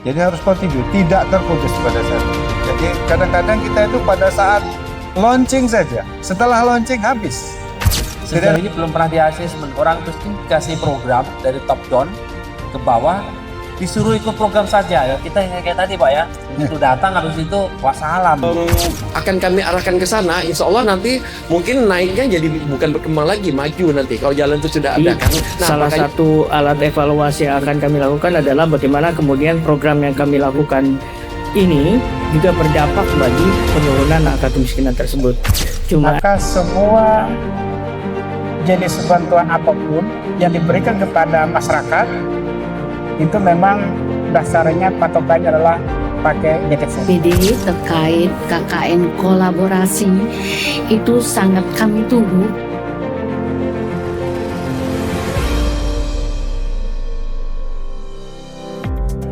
Jadi harus continue, tidak terputus pada saat itu. Jadi kadang-kadang kita itu pada saat launching saja, setelah launching habis. Sejauh ini belum pernah di assessment, orang terus dikasih program dari top down ke bawah, disuruh ikut program saja ya. Kita yang kayak tadi Pak ya, itu datang habis itu wassalam. Akan kami arahkan ke sana, insya Allah nanti mungkin naiknya jadi bukan berkembang lagi, maju nanti kalau jalan itu sudah ada kan. Nah, salah satu alat evaluasi yang akan kami lakukan adalah bagaimana kemudian program yang kami lakukan ini juga berdampak bagi penurunan angka kemiskinan tersebut. Maka semua jenis bantuan apapun yang diberikan kepada masyarakat itu memang dasarnya patokannya adalah pakai JTC. PD terkait KKN kolaborasi itu sangat kami tunggu.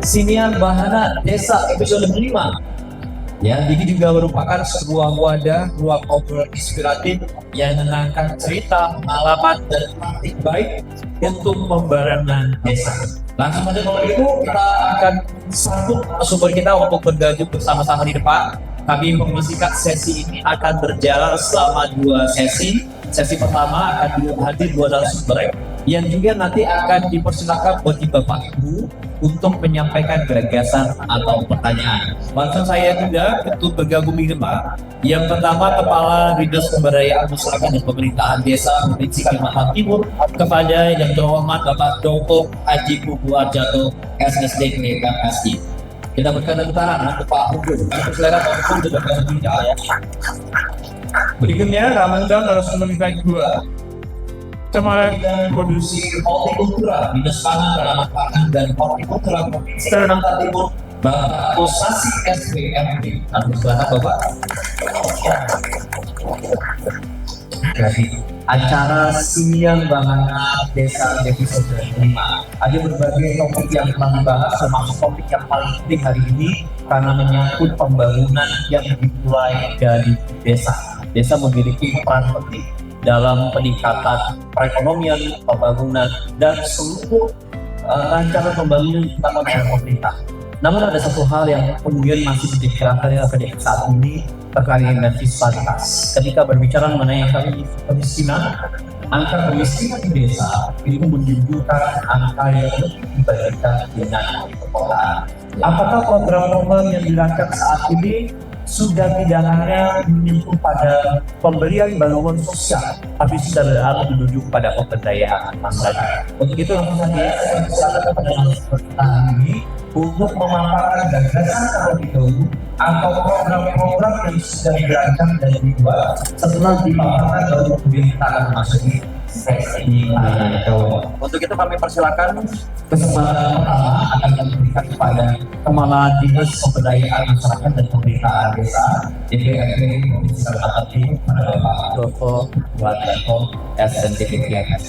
Sinian Bahana Desa episode 5. Ya, ini juga merupakan sebuah wadah ruang obrol inspiratif yang mengenangkan cerita, pengalaman, dan praktik baik untuk pembangunan desa. Langsung saja kalau itu kita akan sambut sumber kita untuk bergabung bersama-sama di depan. Kami memisikan sesi ini akan berjalan selama 2 sesi. Sesi pertama akan hadir 2 narasumber yang juga nanti akan dipersilakan bagi Bapak Ibu untuk menyampaikan gagasan atau pertanyaan. Langsung saya juga untuk bergabung di depan. Yang pertama Kepala Dinas Pemberdayaan Masyarakat dan Pemerintahan Desa Provinsi Kalimantan Timur kepada yang terhormat Bapak Dr. Haji Pugu Arjato SSD KKSI. Kita berikan tangan untuk Pak Pugu. Silakan Pak Pugu untuk berbicara ya. Berikutnya Ramadan narasumber kita kedua. Kemarin Produksi Hortikultura Dinas Pangan, Tanaman Pangan dan Hortikultura Provinsi Kalimantan Timur Bapak Kosasi SPMD. Silakan Bapak. Dari acara Sinian Bahana Desa episode 5 ada berbagai topik yang telah dibahas, termasuk topik yang paling penting hari ini karena menyangkut pembangunan yang dimulai dari desa. Desa memiliki peran penting dalam peningkatan perekonomian, pembangunan, dan seluruh rancangan pembangunan utama dari pemerintah. Namun ada satu hal yang kemudian masih dibicarakan pada saat ini terkait dengan fiskalitas. Ketika berbicara mengenai kemiskinan, angka kemiskinan di desa itu menunjukkan angka yang lebih dibandingkan dengan perkotaan. Apakah program-program yang dirancang saat ini sudah tidak hanya menyentuh pada pemberian bantuan sosial, tapi sudah harus menuju pada pemberdayaan masyarakat. Untuk itu langsung saja saya persilakan kepada peserta ini untuk memaparkan gagasan terlebih dahulu atau program-program yang sudah dirancang dan dibuat. Setelah dipaparkan baru kemudian kita akan memasuki sesi untuk itu kami persilakan kesempatan pertama akan diberikan kepada Kepala Dinas Pemberdayaan Masyarakat dan Pemerintahan Desa DPRD Provinsi Kalimantan Timur pada Bapak Dr. Wardianto SNDPTMS.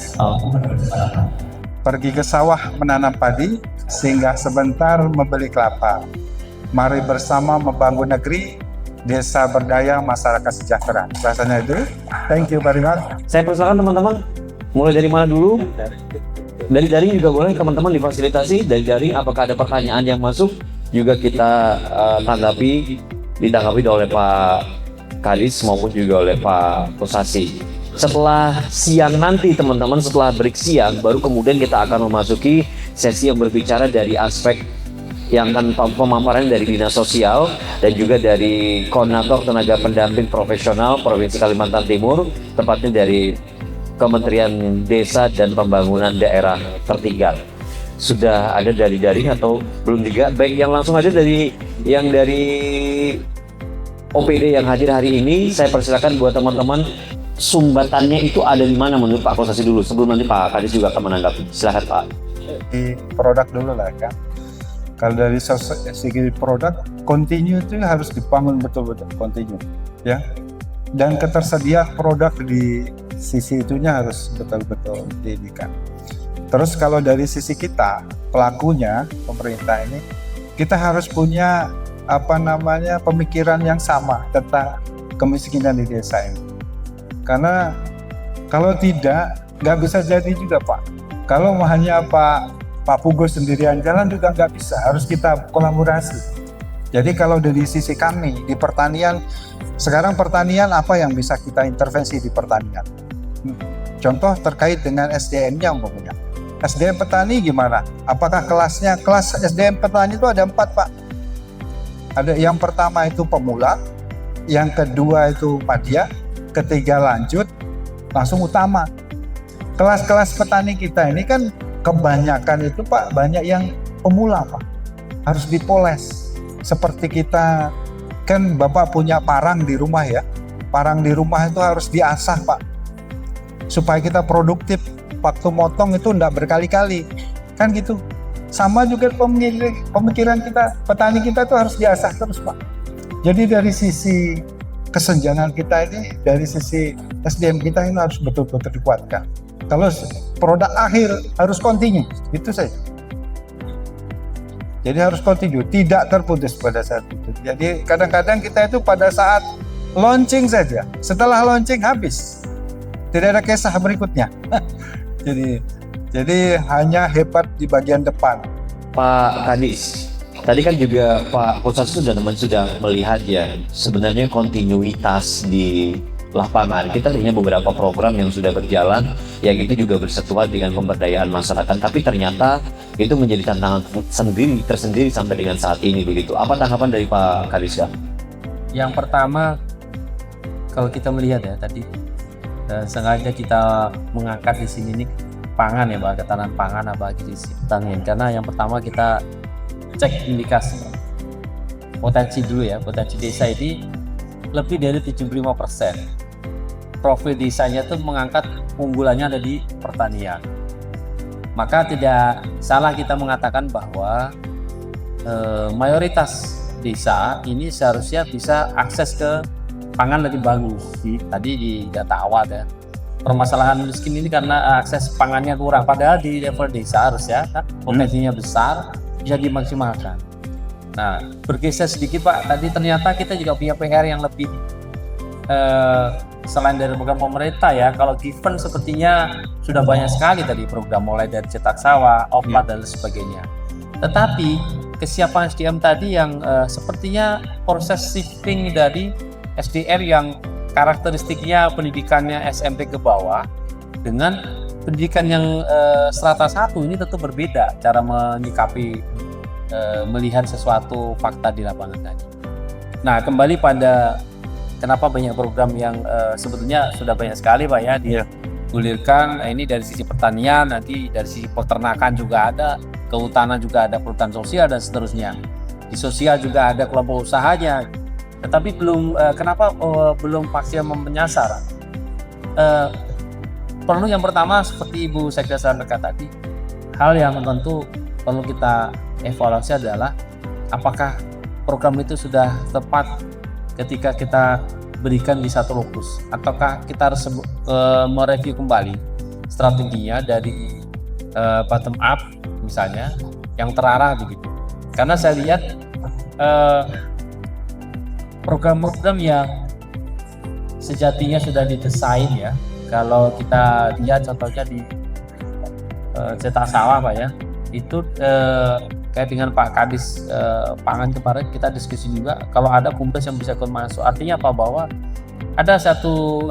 Pergi ke sawah menanam padi sehingga sebentar membeli kelapa. Mari bersama membangun negeri, desa berdaya, masyarakat sejahtera. Rasanya itu. Thank you very much. Saya persilakan teman-teman, mulai dari mana dulu? Dari daring juga boleh teman-teman difasilitasi. Dari daring apakah ada pertanyaan yang masuk juga kita ditanggapi oleh Pak Kadis maupun juga oleh Pak Kosasi. Setelah siang nanti teman-teman, setelah break siang baru kemudian kita akan memasuki sesi yang berbicara dari aspek yang akan pemaparan dari Dinas Sosial dan juga dari Koordinator Tenaga Pendamping Profesional Provinsi Kalimantan Timur, tepatnya dari Kementerian Desa dan Pembangunan Daerah Tertinggal. Sudah ada dari daring atau belum juga? Baik, yang langsung aja dari OPD yang hadir hari ini, saya persilakan buat teman-teman sumbatannya itu ada di mana menurut Pak Kosasi dulu sebelum nanti Pak Kadis juga akan menanggapi. Silakan Pak. Di produk dulu lah kan. Kalau dari segi produk, continue itu harus dibangun betul-betul continue, ya. Dan ketersediaan produk di sisi itunya harus betul-betul didikan. Terus kalau dari sisi kita, pelakunya, pemerintah ini, kita harus punya pemikiran yang sama tentang kemiskinan di desa ini. Karena kalau tidak, nggak bisa jadi juga Pak. Kalau hanya Pak Pak Pugo sendirian jalan juga nggak bisa, harus kita kolaborasi. Jadi kalau dari sisi kami di pertanian, sekarang pertanian apa yang bisa kita intervensi di pertanian? Contoh terkait dengan SDM-nya umpamanya. SDM petani gimana? Apakah kelas SDM petani itu ada 4, Pak? Ada yang pertama itu pemula, yang kedua itu madya, ketiga lanjut, langsung utama. Kelas-kelas petani kita ini kan kebanyakan itu Pak, banyak yang pemula Pak. Harus dipoles. Seperti kita, kan Bapak punya parang di rumah ya. Parang di rumah itu harus diasah Pak. Supaya kita produktif. Waktu motong itu enggak berkali-kali. Kan gitu. Sama juga pemikiran kita, petani kita itu harus diasah terus Pak. Jadi dari sisi kesenjangan kita ini, dari sisi SDM kita ini harus betul-betul dikuatkan. Kalau produk akhir harus continue, itu saja. Jadi harus continue, tidak terputus pada saat itu. Jadi kadang-kadang kita itu pada saat launching saja, setelah launching habis, tidak ada kisah berikutnya. jadi hanya hebat di bagian depan. Pak Kadis, tadi kan juga Pak Pusat sudah melihat ya sebenarnya kontinuitas di lapangan. Kita punya beberapa program yang sudah berjalan, yang itu juga bersentuhan dengan pemberdayaan masyarakat. Tapi ternyata itu menjadi tantangan tersendiri sampai dengan saat ini begitu. Apa tanggapan dari Pak Kadis? Yang pertama, kalau kita melihat ya tadi, sengaja kita mengangkat di sini nih pangan ya Pak, ketahanan pangan bagi sisi pertanian. Karena yang pertama kita cek indikasi potensi dulu ya, potensi desa ini lebih dari 75%. Profil desanya itu mengangkat unggulannya ada di pertanian. Maka tidak salah kita mengatakan bahwa mayoritas desa ini seharusnya bisa akses ke pangan lebih bagus. Tadi di data awal ya, permasalahan miskin ini karena akses pangannya kurang. Padahal di level desa harusnya potensinya besar, bisa dimaksimalkan. Nah, bergeser sedikit Pak, tadi ternyata kita juga punya PR yang lebih selain dari program pemerintah ya. Kalau given sepertinya sudah banyak sekali tadi program, mulai dari cetak sawah, OPA dan sebagainya. Tetapi kesiapan SDM tadi yang sepertinya proses shifting dari SDM yang karakteristiknya pendidikannya SMP ke bawah dengan pendidikan yang strata 1 ini tentu berbeda cara menyikapi melihat sesuatu fakta di lapangan tadi. Nah, kembali pada kenapa banyak program yang sebetulnya sudah banyak sekali Pak ya digulirkan. Ini dari sisi pertanian, nanti dari sisi peternakan juga ada, kehutanan juga ada, perhutanan sosial dan seterusnya. Di sosial juga ada kelompok usahanya. Tetapi kenapa belum pasti menyasar? Perlu yang pertama seperti Ibu Sekda sampaikan tadi, hal yang tentu perlu kita evaluasi adalah apakah program itu sudah tepat ketika kita berikan di satu lokus, ataukah kita harus mereview kembali strateginya dari bottom up misalnya yang terarah begitu. Karena saya lihat program-program yang sejatinya sudah didesain ya, kalau kita lihat contohnya di cetak sawah Pak ya, itu kayak dengan Pak Kadis pangan kemarin kita diskusi juga, kalau ada BUMDes yang bisa ikut masuk, artinya apa, bahwa ada satu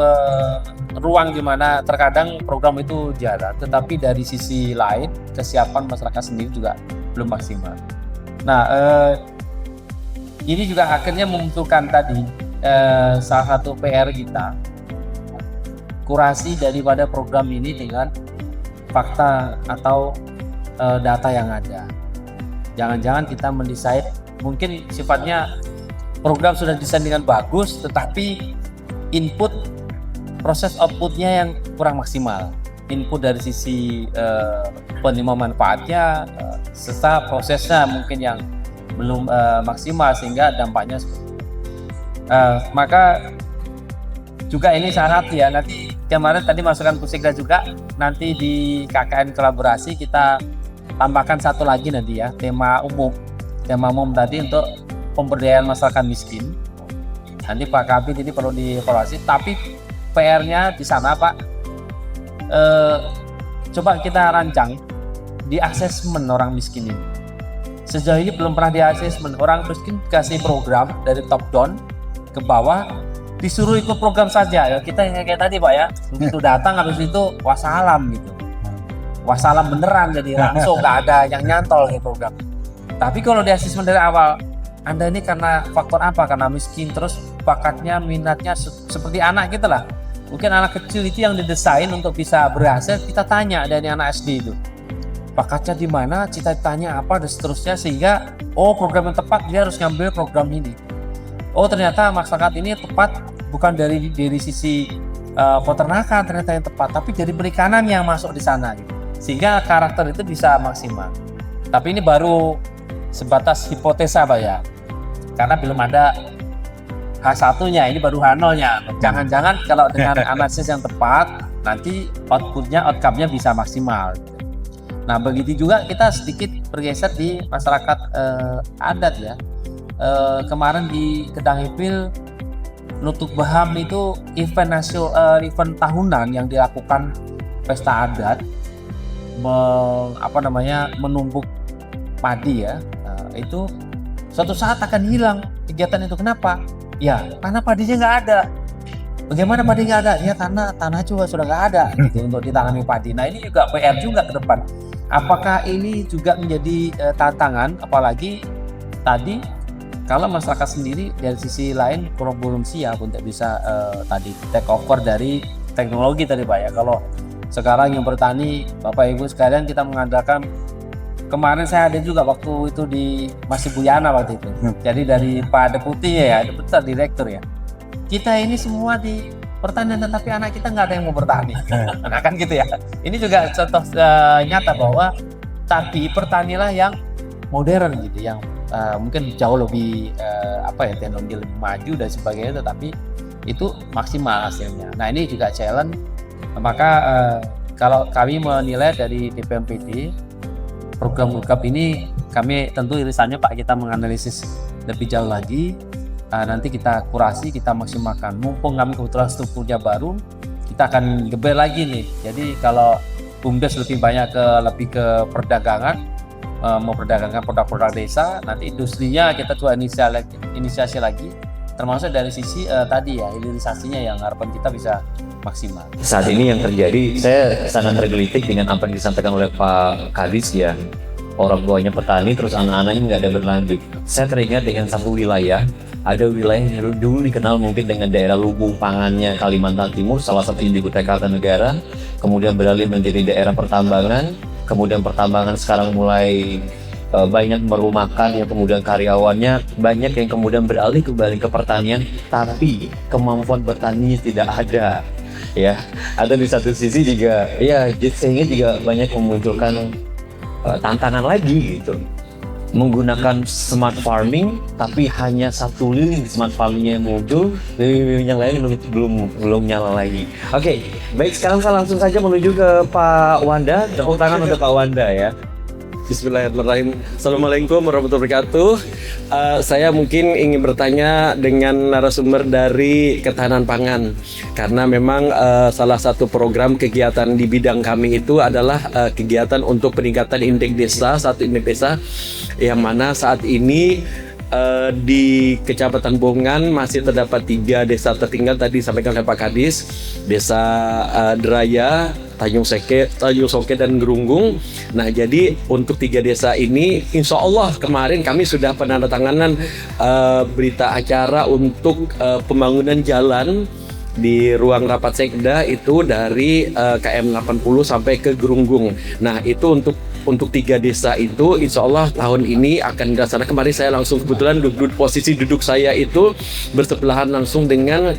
ruang di mana terkadang program itu jalan, tetapi dari sisi lain kesiapan masyarakat sendiri juga belum maksimal. Nah, ini juga akhirnya membutuhkan tadi salah satu PR kita, kurasi daripada program ini dengan fakta atau data yang ada. Jangan-jangan kita mendesain mungkin sifatnya program sudah desain dengan bagus, tetapi input proses outputnya yang kurang maksimal. Input dari sisi penerima manfaatnya serta prosesnya mungkin yang belum maksimal sehingga dampaknya maka juga ini syarat ya, nanti kemarin tadi masukan Pusikda juga, nanti di KKN kolaborasi kita tambahkan satu lagi nanti ya, tema umum tadi untuk pemberdayaan masyarakat miskin. Nanti Pak Kabit ini perlu dievaluasi, tapi PR-nya di sana Pak, coba kita rancang di asesmen orang miskin ini. Sejauh ini belum pernah di asesmen. Orang miskin dikasih program dari top down ke bawah, disuruh ikut program saja. Ya, kita yang kayak tadi Pak ya, begitu datang habis itu wassalam gitu. Wassalam beneran, jadi langsung nggak ada yang nyantol ke program. Tapi kalau di asesmen dari awal, Anda ini karena faktor apa? Karena miskin, terus bakatnya, minatnya seperti anak gitu lah. Mungkin anak kecil itu yang didesain untuk bisa berhasil, kita tanya dari anak SD itu. Bakatnya di mana, cita-citanya apa, dan seterusnya, sehingga program yang tepat dia harus ngambil program ini. Ternyata masyarakat ini tepat bukan dari sisi peternakan ternyata yang tepat, tapi dari perikanan yang masuk di sana gitu. Sehingga karakter itu bisa maksimal. Tapi ini baru sebatas hipotesa Pak ya, karena belum ada H1-nya, ini baru H0-nya. Jangan-jangan kalau dengan analisis yang tepat, nanti outcome-nya bisa maksimal. Nah begitu juga kita sedikit bergeser di masyarakat adat ya. Kemarin di Kedangipil Nutuk Baham itu event tahunan yang dilakukan pesta adat menumbuk padi ya. Itu suatu saat akan hilang kegiatan itu. Kenapa? Ya karena padinya nggak ada. Bagaimana padi nggak ada? Ya karena tanah juga sudah nggak ada gitu, untuk ditanami padi. Nah ini juga PR juga ke depan. Apakah ini juga menjadi tantangan? Apalagi tadi kalau masyarakat sendiri dari sisi lain belum siap untuk bisa tadi take over dari teknologi tadi Pak ya. Kalau sekarang yang bertani, Bapak Ibu sekalian, kita mengandalkan, kemarin saya ada juga waktu itu di masih Buyana waktu itu. Jadi dari Pak Deputi ya, Deputi Direktur ya. Kita ini semua di pertanian, tetapi anak kita nggak ada yang mau bertani. Nah kan gitu ya. Ini juga contoh nyata bahwa tapi pertanianlah yang modern gitu, yang mungkin jauh lebih teknologi lebih maju dan sebagainya, tetapi itu maksimal hasilnya. Nah ini juga challenge. Maka kalau kami menilai dari DPMPD, program UGAP ini kami tentu irisannya Pak, kita menganalisis lebih jauh lagi. Nanti kita kurasi, kita maksimalkan. Mumpung kami kebetulan strukturnya baru, kita akan geber lagi nih. Jadi kalau BUMDes lebih banyak lebih ke perdagangan, memperdagangkan produk-produk desa, nanti industrinya kita coba inisiasi lagi, termasuk dari sisi tadi ya, hilirisasinya yang harapan kita bisa maksimal. Saat ini yang terjadi, saya sangat tergelitik dengan apa yang disampaikan oleh Pak Kadis ya. Orang tuanya petani, terus anak-anaknya nggak ada berlanjut. Saya teringat dengan satu wilayah, ada wilayah yang dulu dikenal mungkin dengan daerah lumbung pangannya Kalimantan Timur, salah satu di Kutai Kartanegara, kemudian beralih menjadi daerah pertambangan, kemudian pertambangan sekarang mulai banyak merumahkan, yang kemudian karyawannya banyak yang kemudian beralih kembali ke pertanian, tapi kemampuan bertaninya tidak ada. Ya, ada di satu sisi juga, ya sehingga juga banyak memunculkan tantangan lagi gitu, menggunakan smart farming, tapi hanya satu lilin di smart farmingnya yang muncul, lilin yang lain belum nyala lagi. Oke, baik, sekarang saya langsung saja menuju ke Pak Wanda. Tepuk tangan untuk Pak Wanda ya. Bismillahirrahmanirrahim. Assalamualaikum warahmatullahi wabarakatuh. Saya mungkin ingin bertanya dengan narasumber dari ketahanan pangan, karena memang salah satu program kegiatan di bidang kami itu adalah kegiatan untuk peningkatan indeks desa, satu indeks desa yang mana saat ini di Kecamatan Bongan masih terdapat 3 desa tertinggal tadi disampaikan oleh Pak Kadis, Desa Deraya, Tanjung Soke dan Gerunggung. Nah, jadi untuk 3 desa ini, insya Allah kemarin kami sudah penandatanganan berita acara untuk pembangunan jalan di ruang rapat sekda itu dari KM 80 sampai ke Gerunggung. Nah, itu untuk 3 desa itu insya Allah tahun ini akan dilaksanakan. Kemarin saya langsung kebetulan posisi duduk saya itu bersebelahan langsung dengan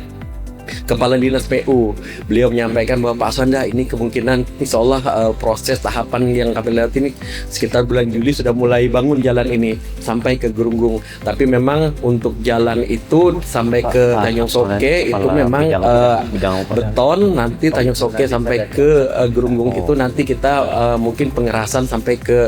Kepala Dinas PU. Beliau menyampaikan bahwa Pak Aswanda, ini kemungkinan insya Allah proses tahapan yang kami lihat ini sekitar bulan Juli sudah mulai bangun jalan ini sampai ke Gerunggung. Tapi memang untuk jalan itu sampai ke Tanjung Soke itu memang beton, nanti Tanjung Soke sampai ke Gerunggung itu nanti kita mungkin pengerasan sampai ke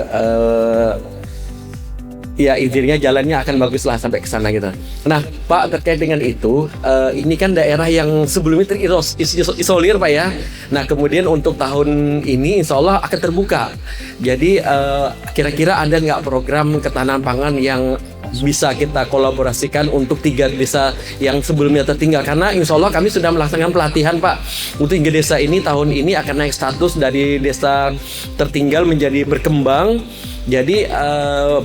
ya intinya jalannya akan bagus lah sampai ke sana gitu. Nah Pak, terkait dengan itu, ini kan daerah yang sebelumnya terisolir Pak ya. Nah kemudian untuk tahun ini insya Allah akan terbuka. Jadi kira-kira ada nggak program ketahanan pangan yang bisa kita kolaborasikan untuk 3 desa yang sebelumnya tertinggal? Karena insya Allah kami sudah melaksanakan pelatihan Pak untuk 3 desa ini tahun ini akan naik status dari desa tertinggal menjadi berkembang. Jadi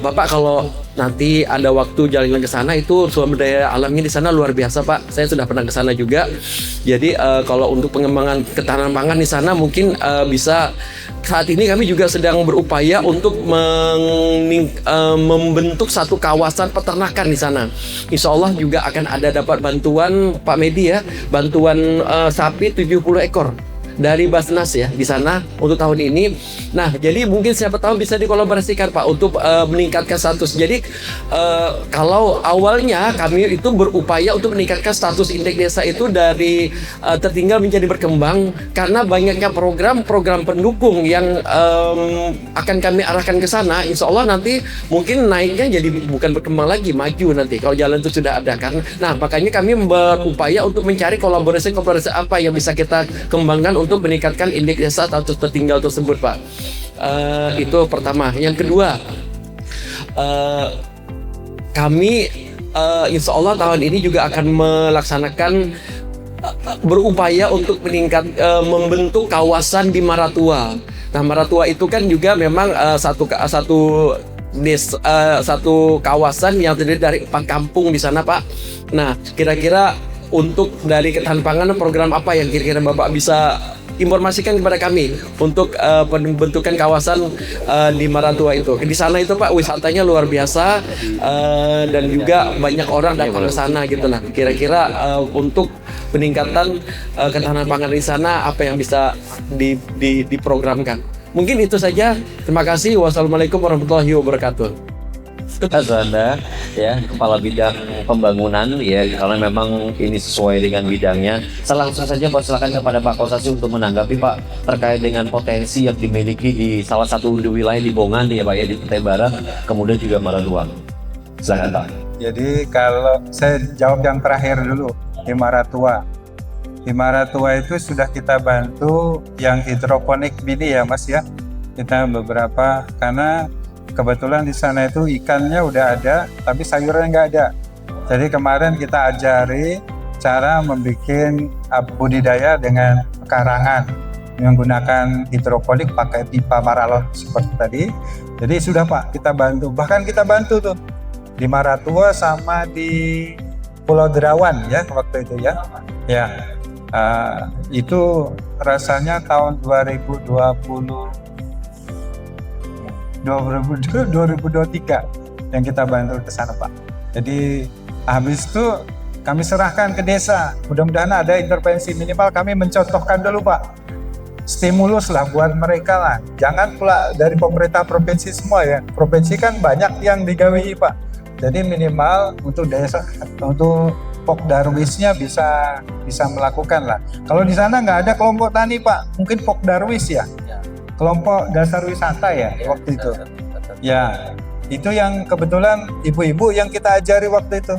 Bapak kalau nanti ada waktu jalan ke sana, itu sumber daya alamnya di sana luar biasa Pak. Saya sudah pernah ke sana juga. Jadi kalau untuk pengembangan ketahanan pangan di sana mungkin bisa. Saat ini kami juga sedang berupaya untuk membentuk satu kawasan peternakan di sana. Insya Allah juga akan ada dapat bantuan Pak Medi ya, bantuan sapi 70 ekor dari Basnas ya di sana untuk tahun ini. Nah, jadi mungkin siapa tahu bisa dikolaborasikan Pak untuk meningkatkan status. Jadi kalau awalnya kami itu berupaya untuk meningkatkan status indeks desa itu dari tertinggal menjadi berkembang karena banyaknya program-program pendukung yang akan kami arahkan ke sana. Insya Allah nanti mungkin naiknya jadi bukan berkembang lagi, maju nanti kalau jalan itu sudah ada kan. Nah, makanya kami berupaya untuk mencari kolaborasi apa yang bisa kita kembangkan untuk meningkatkan indeks desa status tertinggal tersebut Pak. Itu pertama. Yang kedua, kami insya Allah tahun ini juga akan melaksanakan berupaya untuk membentuk kawasan di Maratua. Nah Maratua itu kan juga memang satu kawasan yang terdiri dari 4 kampung di sana Pak. Nah kira-kira untuk dari ketahanan pangan program apa yang kira-kira Bapak bisa informasikan kepada kami untuk pembentukan kawasan di Maratua itu. Di sana itu Pak wisatanya luar biasa dan juga banyak orang datang ke sana gitu. Nah, kira-kira untuk peningkatan ketahanan pangan di sana apa yang bisa diprogramkan? Mungkin itu saja. Terima kasih. Wassalamualaikum warahmatullahi wabarakatuh. Anda ya, Kepala Bidang Pembangunan ya, kalau memang ini sesuai dengan bidangnya. Langsung saja Pak, silakan kepada Pak Kosasi untuk menanggapi Pak terkait dengan potensi yang dimiliki di salah satu wilayah di Bongan ya Pak ya, di Kutai Barat, kemudian juga Maratua. Silakan Pak. Jadi kalau saya jawab yang terakhir dulu, di Maratua. Di Maratua itu sudah kita bantu yang hidroponik mini ya Mas ya. Kita beberapa karena kebetulan di sana itu ikannya udah ada, tapi sayurnya nggak ada. Jadi kemarin kita ajari cara membuat budidaya dengan pekarangan menggunakan hidroponik pakai pipa maralon seperti tadi. Jadi sudah Pak, kita bantu. Bahkan kita bantu tuh di Maratua sama di Pulau Derawan ya waktu itu ya. Ya, itu rasanya tahun 2023 yang kita bantu ke sana Pak. Jadi habis itu kami serahkan ke desa. Mudah-mudahan ada intervensi, minimal kami mencontohkan dulu Pak. Stimulus lah buat mereka lah. Jangan pula dari pemerintah provinsi semua ya. Provinsi kan banyak yang digawi Pak. Jadi minimal untuk desa, untuk Pok Darwisnya bisa melakukan lah. Kalau di sana nggak ada kelompok tani Pak, mungkin Pok Darwis ya. Kelompok dasar wisata ya waktu itu. Ya, itu yang kebetulan ibu-ibu yang kita ajari waktu itu.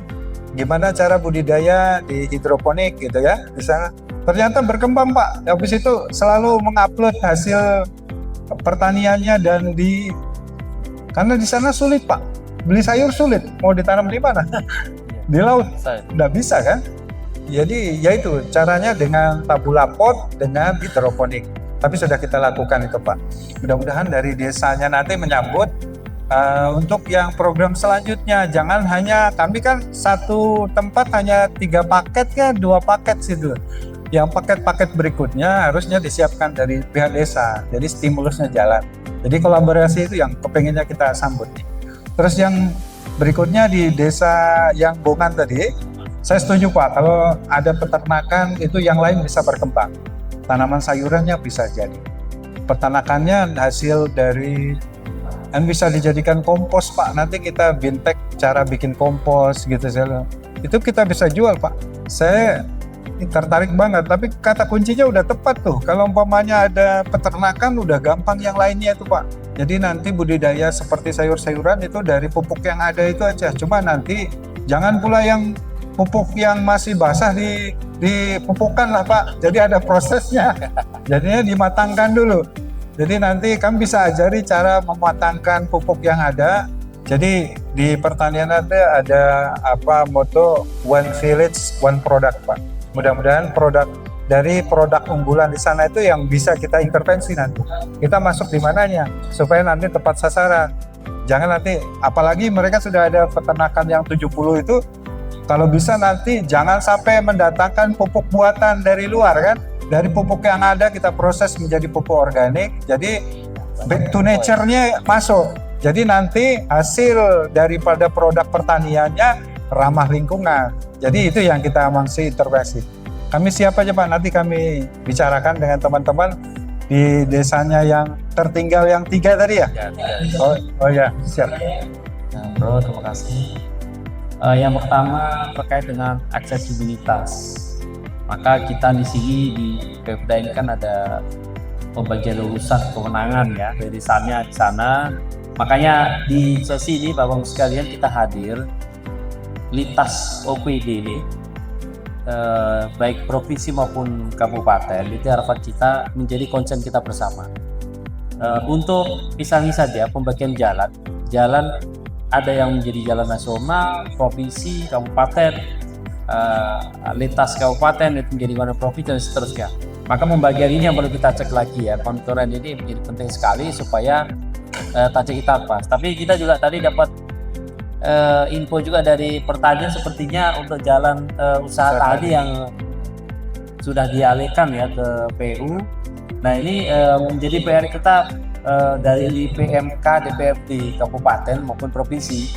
Gimana cara budidaya di hidroponik gitu ya di sana. Ternyata berkembang Pak. Habis itu selalu mengupload hasil pertaniannya dan karena di sana sulit Pak. Beli sayur sulit. Mau ditanam di mana? Di laut. Nggak bisa kan? Jadi ya itu caranya dengan tabula pot dengan hidroponik. Tapi sudah kita lakukan itu Pak. Mudah-mudahan dari desanya nanti menyambut untuk yang program selanjutnya. Jangan hanya, kami kan satu tempat hanya 3 paket ya, 2 paket situ. Yang paket-paket berikutnya harusnya disiapkan dari pihak desa. Jadi stimulusnya jalan. Jadi kolaborasi itu yang kepengennya kita sambut. Terus yang berikutnya di desa yang Bongan tadi, saya setuju Pak, kalau ada peternakan itu yang lain bisa berkembang. Tanaman sayurannya bisa jadi. Peternakannya hasil dari dan bisa dijadikan kompos Pak. Nanti kita bintek cara bikin kompos gitu. Itu kita bisa jual Pak. Saya tertarik banget, tapi kata kuncinya udah tepat tuh. Kalau umpamanya ada peternakan udah gampang yang lainnya itu Pak. Jadi nanti budidaya seperti sayur-sayuran itu dari pupuk yang ada itu aja. Cuma nanti jangan pula yang pupuk yang masih basah dipupukkan lah Pak. Jadi ada prosesnya. Jadinya dimatangkan dulu. Jadi nanti kami bisa ajari cara mematangkan pupuk yang ada. Jadi di pertanian ada moto One Village One Product Pak. Mudah-mudahan dari produk unggulan di sana itu yang bisa kita intervensi nanti. Kita masuk di mananya supaya nanti tepat sasaran. Jangan nanti, apalagi mereka sudah ada peternakan yang 70 itu, kalau bisa nanti jangan sampai mendatangkan pupuk buatan dari luar kan. Dari pupuk yang ada kita proses menjadi pupuk organik, jadi back to nature-nya masuk. Jadi nanti hasil daripada produk pertaniannya ramah lingkungan. Jadi itu yang kita masih intervensi. Kami siap aja Pak, nanti kami bicarakan dengan teman-teman di desanya yang tertinggal yang 3 tadi ya? Oh ya, siap. Nah, Bro, terima kasih. Yang pertama terkait dengan aksesibilitas. Maka kita di sini di Pemda ini kan ada pembagian urusan kewenangan ya, dari sana di sana. Makanya di sesi ini Bapak-Ibu sekalian kita hadir lintas OPD ini, baik provinsi maupun kabupaten, itu harapan kita menjadi concern kita bersama. Untuk misalnya saja pembagian jalan ada yang menjadi jalan nasional, provinsi, kabupaten, lintas kabupaten itu menjadi mana provinsi dan seterusnya. Maka pembagian ini yang perlu kita cek lagi ya, monitoran ini menjadi penting sekali supaya target kita pas. Tapi kita juga tadi dapat info juga dari pertanian sepertinya untuk jalan usaha tadi yang sudah dialihkan ya ke PU. Nah ini menjadi PR kita dari PMK, DPRD kabupaten maupun provinsi,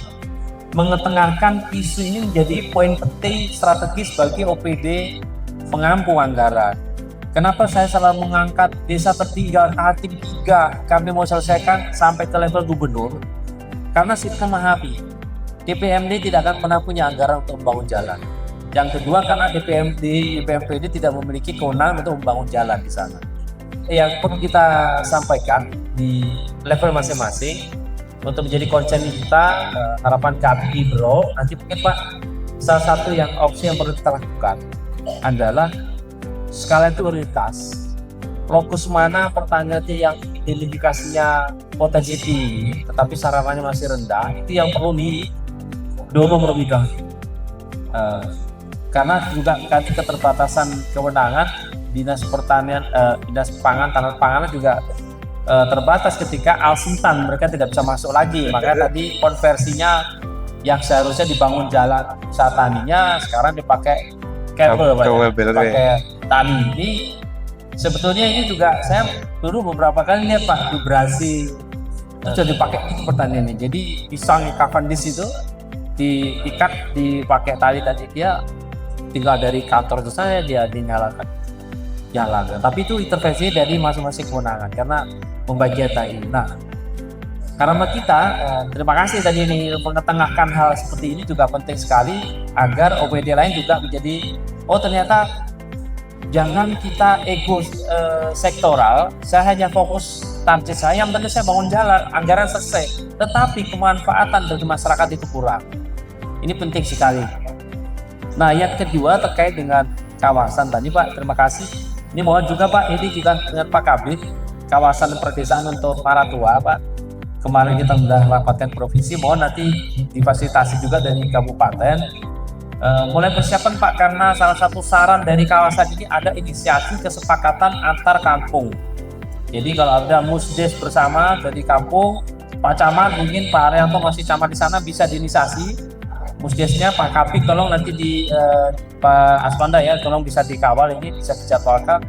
mengetengahkan isu ini menjadi poin penting strategis bagi OPD pengampu anggaran. Kenapa saya selalu mengangkat desa tertinggal Hatim 3 kami mau selesaikan sampai ke level gubernur? Karena kita memahami DPMD tidak akan pernah punya anggaran untuk membangun jalan. Yang kedua karena DPMD tidak memiliki kewenangan untuk membangun jalan di sana. Yang perlu kita sampaikan di level masing-masing untuk menjadi concern kita, harapan kami Bro, nanti mungkin Pak, salah satu yang opsi yang perlu kita lakukan adalah sekalian prioritas. Fokus mana pertanyaan yang identifikasinya potensi tinggi, tetapi sarannya masih rendah, itu yang perlu didorong lebih dahulu. Karena juga keterbatasan kewenangan dinas pertanian, dinas pangan, tanah pangan juga terbatas ketika Alsintan mereka tidak bisa masuk lagi. Maka tadi konversinya yang seharusnya dibangun jalan usaha taninya sekarang dipakai kabel, pakai tani. Ini sebetulnya ini juga saya dulu beberapa kali lihat Pak vibrasi itu dipakai itu pertanian ini. Jadi pisang Cavendish itu diikat dipakai tali tadi, dia tinggal dari kantor itu saya dia dinyalakan jalan. Tapi itu intervensi dari masing-masing kewenangan karena pembagian tadi. Nah, karena kita terima kasih tadi ini mengetengahkan hal seperti ini juga penting sekali agar OPD lain juga menjadi ternyata jangan kita ego sektoral. Saya hanya fokus target saya yang penting saya bangun jalan, anggaran selesai. Tetapi kemanfaatan bagi masyarakat itu kurang. Ini penting sekali. Nah, yang kedua terkait dengan kawasan tadi Pak, terima kasih. Ini mohon juga Pak, ini juga dengan Pak Kabid, kawasan perdesaan untuk para tua Pak. Kemarin kita sudah rapatkan provinsi, mohon nanti difasilitasi juga dari kabupaten. Mulai persiapan Pak, karena salah satu saran dari kawasan ini ada inisiasi kesepakatan antar kampung. Jadi kalau ada musdes bersama dari kampung, Pak Camat mungkin Pak Arianto masih camat di sana bisa diinisiasi. Musdesnya Pak Kapik tolong nanti di Pak Asmanda ya, tolong bisa dikawal ini, bisa dijadwalkan.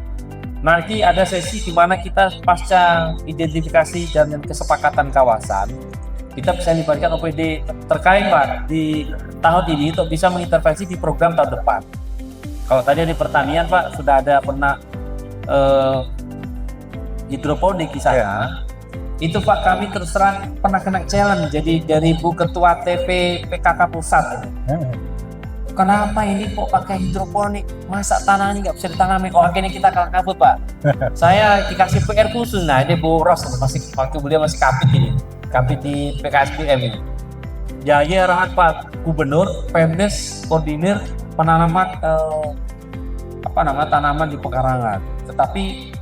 Nanti ada sesi di mana kita pasca identifikasi dan kesepakatan kawasan, kita bisa libatkan OPD terkait Pak di tahun ini untuk bisa mengintervensi di program tahun depan. Kalau tadi di pertanian Pak sudah ada pernah hidroponik di sana. Itu Pak kami terus terang pernah kena challenge jadi dari Bu Ketua TP PKK Pusat. kenapa ini kok pakai hidroponik, masa tanahnya nggak bisa ditanami, kok akhirnya kita kalah kabut Pak. Saya dikasih PR khusus, nah ini boros, masih waktu beliau masih kapit di PKSBM ini. Jaya arahan Pak Gubernur, Pemdes koordinir penanaman tanaman di pekarangan, tetapi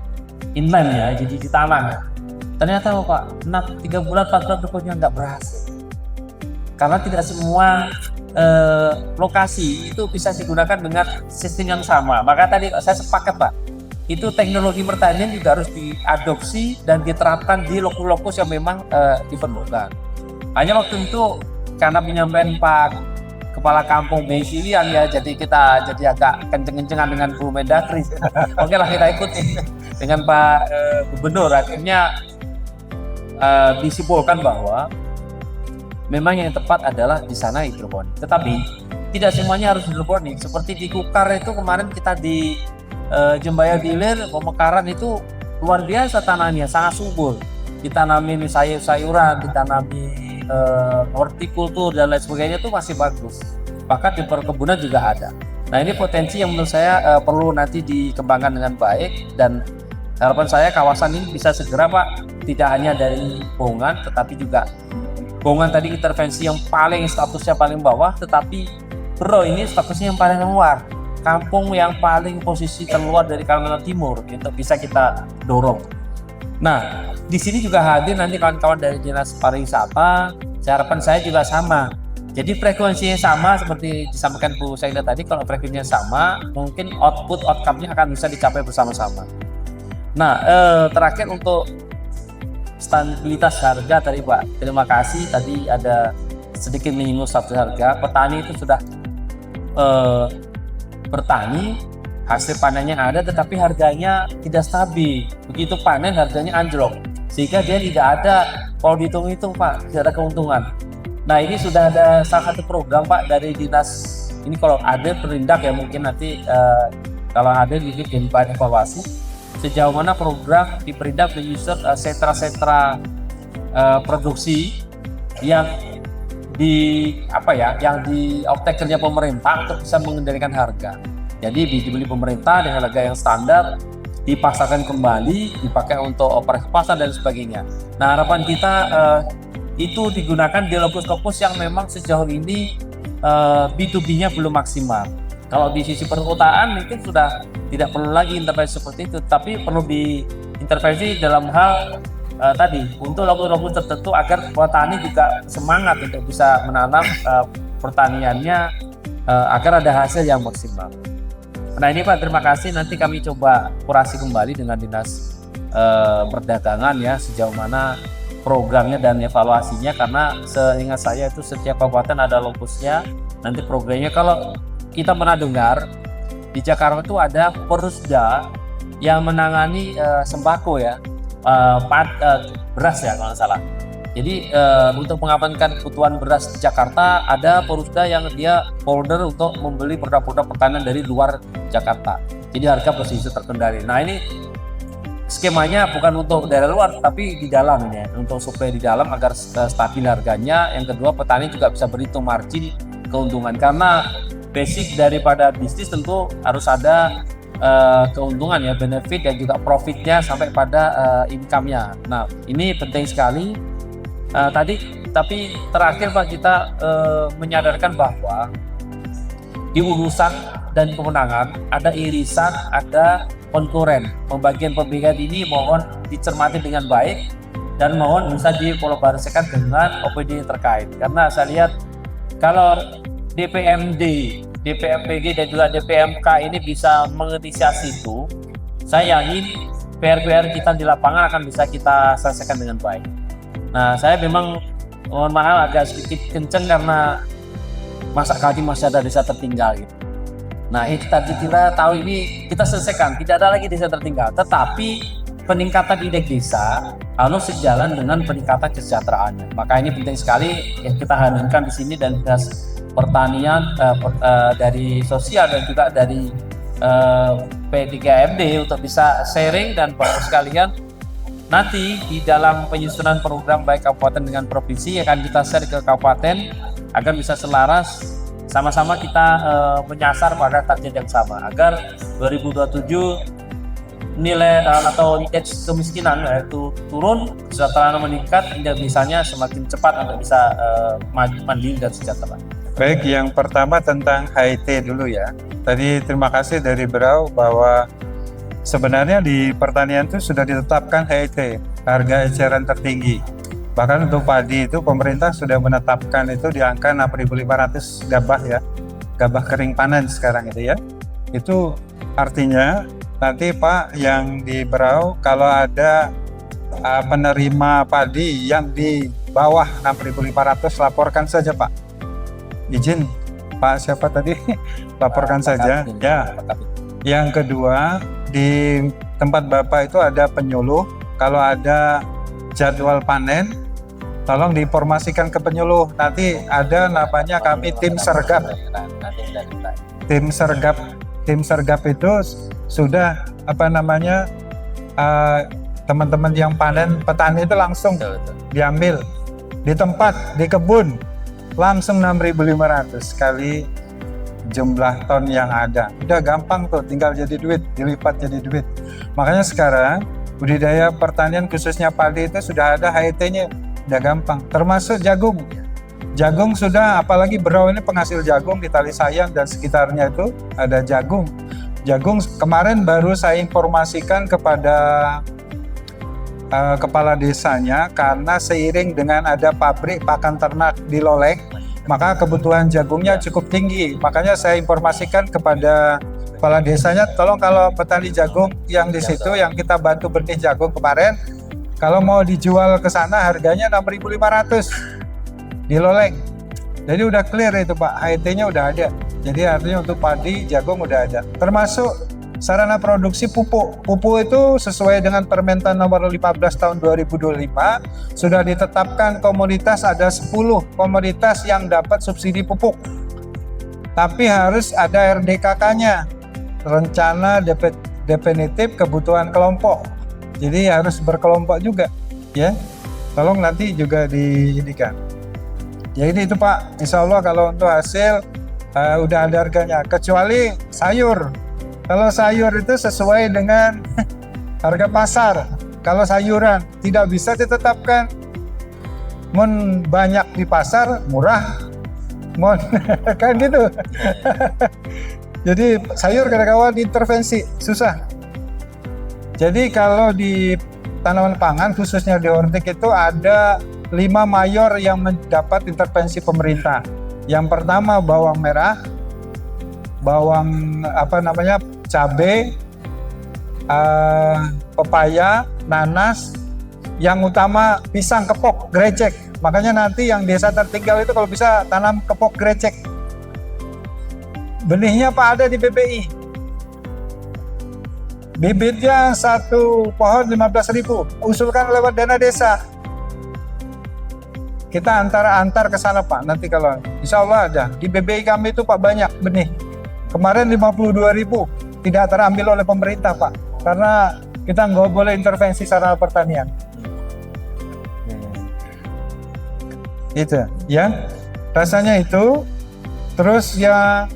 inline ya, jadi di tanah. Ternyata Pak, 3 bulan 4 bulan berikutnya nggak berhasil, karena tidak semua lokasi itu bisa digunakan dengan sistem yang sama. Maka tadi saya sepakat Pak, itu teknologi pertanian juga harus diadopsi dan diterapkan di lokus-lokus yang memang diperlukan. Hanya waktu itu karena penyampaian Pak Kepala Kampung Beisilian ya, jadi kita jadi agak kenceng-kencengan dengan Bu Mendagri. Oke lah, kita ikuti dengan Pak Gubernur. Akhirnya disimpulkan bahwa memang yang tepat adalah di sana hidroponik. Tetapi tidak semuanya harus hidroponik. Seperti di Kukar itu kemarin kita di Jembaya Dilir, Pemekaran itu luar biasa tanahnya, sangat subur. Ditanami sayur-sayuran, ditanami hortikultur dan lain sebagainya itu masih bagus. Bahkan di perkebunan juga ada. Nah ini potensi yang menurut saya perlu nanti dikembangkan dengan baik, dan harapan saya kawasan ini bisa segera Pak, tidak hanya dari Bongan tetapi juga Bongan tadi intervensi yang paling statusnya paling bawah, tetapi Bro ini statusnya yang paling luar, kampung yang paling posisi terluar dari Kalimantan Timur, untuk bisa kita dorong. Nah di sini juga hadir nanti kawan-kawan dari Dinas Pariwisata. Harapan saya juga sama, jadi frekuensinya sama seperti disampaikan Bu Saida tadi. Kalau frekuensinya sama, mungkin outcome-nya akan bisa dicapai bersama-sama. Nah terakhir untuk stabilitas harga tadi Pak, terima kasih. Tadi ada sedikit menyinggung status harga. Petani itu sudah bertani, hasil panennya ada, tetapi harganya tidak stabil. Begitu panen harganya anjlok, sehingga dia tidak ada, kalau dihitung-hitung Pak, tidak ada keuntungan. Nah ini sudah ada salah satu program Pak dari dinas ini, kalau ada Perindak ya, mungkin nanti kalau ada dibikin bahan evaluasi sejauh mana program di Perindak menyusun sentra-sentra produksi yang yang di optekernya pemerintah untuk bisa mengendalikan harga. Jadi dibeli pemerintah dengan harga yang standar, dipasarkan kembali, dipakai untuk operasi pasar dan sebagainya. Nah harapan kita itu digunakan di lokus-lokus yang memang sejauh ini B2B-nya belum maksimal. Kalau di sisi perkotaan mungkin sudah tidak perlu lagi intervensi seperti itu, tapi perlu diintervensi dalam hal tadi untuk lokus-lokus tertentu agar petani juga semangat untuk bisa menanam pertaniannya agar ada hasil yang maksimal. Nah ini Pak, terima kasih. Nanti kami coba kurasi kembali dengan Dinas Perdagangan ya, sejauh mana programnya dan evaluasinya, karena seingat saya itu setiap kabupaten ada lokusnya. Nanti programnya, kalau kita pernah dengar di Jakarta itu ada Perusda yang menangani sembako ya, beras ya kalau nggak salah. Jadi untuk mengamankan kebutuhan beras di Jakarta ada Perusda yang dia folder untuk membeli produk-produk pertanian dari luar Jakarta. Jadi harga posisi terkendali. Nah ini skemanya bukan untuk daerah luar, tapi di dalam ya, untuk suplai di dalam agar stabil harganya. Yang kedua, petani juga bisa berhitung margin keuntungan, karena basic daripada bisnis tentu harus ada keuntungan ya, benefit dan juga profitnya sampai pada income-nya. Nah ini penting sekali. Tapi terakhir Pak, kita menyadarkan bahwa di urusan dan kemenangan ada irisan, ada konkuren. Pembagian ini mohon dicermati dengan baik dan mohon bisa dikolaborasikan dengan OPD terkait. Karena saya lihat kalau DPMD, DPMPG dan juga DPMK ini bisa menginisiasi itu, saya yakin PR-PR kita di lapangan akan bisa kita selesaikan dengan baik. Nah, saya memang mohon maaf agak sedikit kenceng karena masa kali masih ada desa tertinggal gitu. Nah, kita tahu ini kita selesaikan, tidak ada lagi desa tertinggal. Tetapi peningkatan indeks desa harus sejalan dengan peningkatan kesejahteraannya. Maka ini penting sekali yang kita hadirkan di sini, dan Dinas Pertanian dari sosial dan juga dari P3MD untuk bisa sharing, dan Bapak sekalian nanti di dalam penyusunan program baik kabupaten dengan provinsi akan kita share ke kabupaten agar bisa selaras sama-sama kita menyasar pada target yang sama agar 2027 nilai atau indeks kemiskinan yaitu turun, kesejahteraan meningkat, hingga misalnya semakin cepat untuk bisa mandiri dan sejahtera. Baik, yang pertama tentang HIT dulu ya. Tadi terima kasih dari Brau bahwa sebenarnya di pertanian itu sudah ditetapkan HIT, harga eceran tertinggi. Bahkan untuk padi itu pemerintah sudah menetapkan itu di angka 6.500 gabah ya. Gabah kering panen sekarang itu ya. Itu artinya nanti Pak yang di Brau kalau ada penerima padi yang di bawah 6.500 laporkan saja Pak. Izin Pak siapa tadi laporkan saja ya. Yang kedua, di tempat Bapak itu ada penyuluh. Kalau ada jadwal panen, tolong diinformasikan ke penyuluh. Nanti ada namanya kami tim sergap. Tim sergap itu sudah teman-teman yang panen petani itu langsung diambil di tempat, di kebun. Langsung 6.500 kali jumlah ton yang ada. Udah gampang tuh, tinggal jadi duit, dilipat jadi duit. Makanya sekarang budidaya pertanian khususnya padi itu sudah ada HIT-nya, udah gampang. Termasuk jagung. Jagung sudah, apalagi Brau ini penghasil jagung di Tali Sayang dan sekitarnya itu ada jagung. Jagung kemarin baru saya informasikan kepada kepala desanya, karena seiring dengan ada pabrik pakan ternak di Lolek, maka kebutuhan jagungnya cukup tinggi. Makanya saya informasikan kepada kepala desanya, tolong kalau petani jagung yang di situ yang kita bantu benih jagung kemarin, kalau mau dijual ke sana harganya 6.500 di Lolek. Jadi udah clear itu Pak, HIT-nya udah ada. Jadi artinya untuk padi, jagung udah ada. Termasuk sarana produksi pupuk. Pupuk itu sesuai dengan Permentan nomor 15 tahun 2025 sudah ditetapkan komoditas, ada 10 komoditas yang dapat subsidi pupuk. Tapi harus ada RDKK-nya, rencana definitif kebutuhan kelompok. Jadi harus berkelompok juga, ya. Tolong nanti juga diindikan. Jadi itu Pak, insya Allah kalau untuk hasil udah ada harganya. Kecuali sayur. Kalau sayur itu sesuai dengan harga pasar. Kalau sayuran tidak bisa ditetapkan. Mun banyak di pasar murah, mun kan gitu. Jadi sayur kadang-kadang diintervensi susah. Jadi kalau di tanaman pangan khususnya di hortik itu ada 5 mayor yang mendapat intervensi pemerintah. Yang pertama bawang merah, bawang cabai, pepaya, nanas, yang utama pisang, kepok, grecek. Makanya nanti yang desa tertinggal itu kalau bisa tanam kepok grecek. Benihnya Pak ada di BBI. Bibitnya satu pohon 15.000, usulkan lewat dana desa. Kita antar ke sana Pak, nanti kalau insya Allah ada. Di BBI kami itu Pak banyak benih. Kemarin 52.000. Tidak terambil oleh pemerintah Pak, karena kita nggak boleh intervensi sarana pertanian. Itu ya, rasanya itu. Terus ya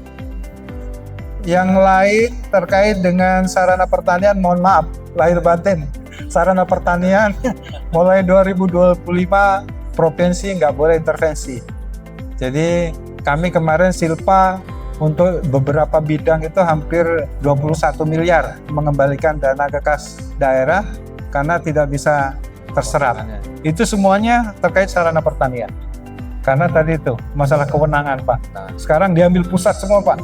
yang lain terkait dengan sarana pertanian, mohon maaf lahir batin, sarana pertanian mulai 2025 provinsi nggak boleh intervensi. Jadi kami kemarin Silpa untuk beberapa bidang itu hampir 21 miliar mengembalikan dana ke kas daerah karena tidak bisa terserap. Itu semuanya terkait sarana pertanian. Karena tadi itu masalah kewenangan Pak. Sekarang diambil pusat semua Pak.